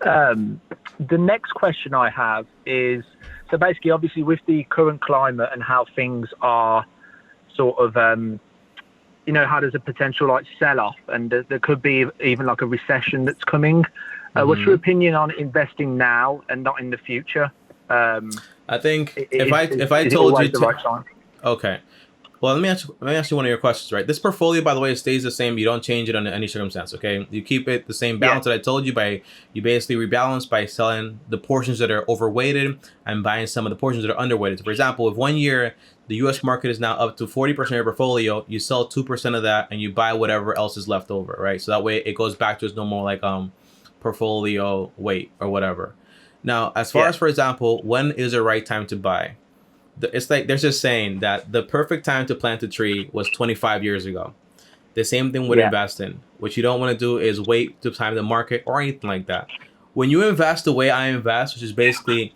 The next question I have is, so basically, obviously, with the current climate and how things are sort of, how there's a potential like sell-off, and there could be even like a recession that's coming. What's your opinion on investing now and not in the future? I think Is if I it told always you the to, right time? okay. Well, let me ask you one of your questions, right? This portfolio, by the way, stays the same. You don't change it under any circumstance, okay? You keep it the same balance that I told you by, you basically rebalance by selling the portions that are overweighted and buying some of the portions that are underweighted. So for example, if one year the US market is now up to 40% of your portfolio, you sell 2% of that and you buy whatever else is left over, right? So that way it goes back to its normal like portfolio weight or whatever. Now, as far as, for example, when is the right time to buy? It's like there's just saying that the perfect time to plant a tree was 25 years ago. The same thing with investing. What you don't want to do is wait to time the market or anything like that. When you invest the way I invest, which is basically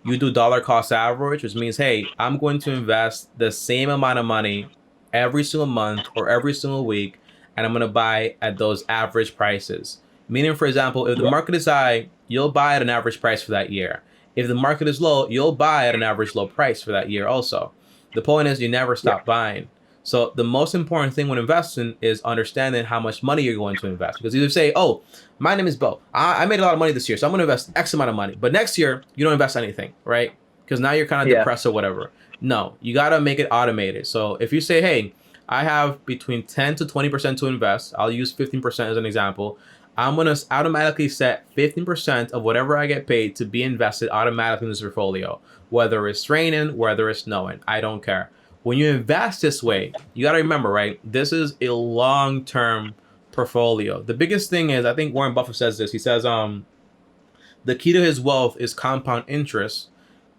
you do dollar cost average, which means, hey, I'm going to invest the same amount of money every single month or every single week, and I'm going to buy at those average prices. Meaning, for example, if the market is high, you'll buy at an average price for that year. If the market is low, you'll buy at an average low price for that year also. The point is you never stop buying. So the most important thing when investing is understanding how much money you're going to invest. Because you either say, oh, my name is Bo. I made a lot of money this year, so I'm going to invest X amount of money. But next year, you don't invest anything, right? Because now you're kind of depressed or whatever. No, you got to make it automated. So if you say, hey, I have between 10 to 20% to invest. I'll use 15% as an example. I'm going to automatically set 15% of whatever I get paid to be invested automatically in this portfolio. Whether it's raining, whether it's snowing, I don't care. When you invest this way, you got to remember, right? This is a long-term portfolio. The biggest thing is, I think Warren Buffett says this. He says, the key to his wealth is compound interest.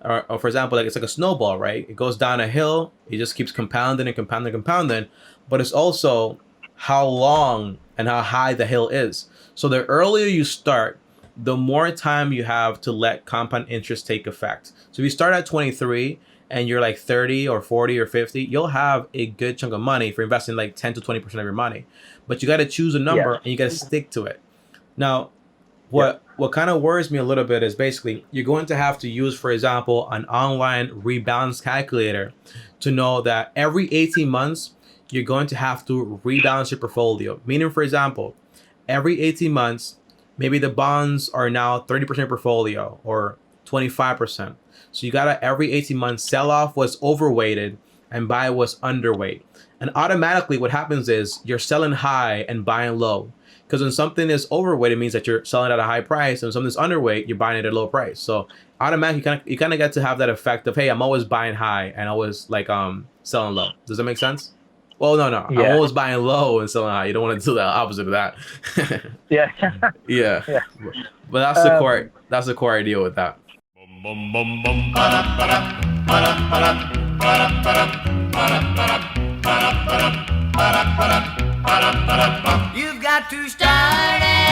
Or for example, like it's like a snowball, right? It goes down a hill. It just keeps compounding and compounding and compounding. But it's also how long and how high the hill is. So the earlier you start, the more time you have to let compound interest take effect. So if you start at 23 and you're like 30 or 40 or 50, you'll have a good chunk of money for investing like 10 to 20% of your money. But you got to choose a number and you got to stick to it. Now, what kind of worries me a little bit is basically you're going to have to use, for example, an online rebalance calculator to know that every 18 months, you're going to have to rebalance your portfolio. Meaning, for example, every 18 months, maybe the bonds are now 30% portfolio or 25%. So you gotta every 18 months sell off what's overweighted and buy what's underweight. And automatically what happens is you're selling high and buying low. Because when something is overweight, it means that you're selling at a high price, and when something's underweight, you're buying it at a low price. So automatically you kind of get to have that effect of, hey, I'm always buying high and always like selling low. Does that make sense? Well, no. I'm always buying low and selling high. You don't want to do the opposite of that. Yeah. But that's the core idea with that. You've got to start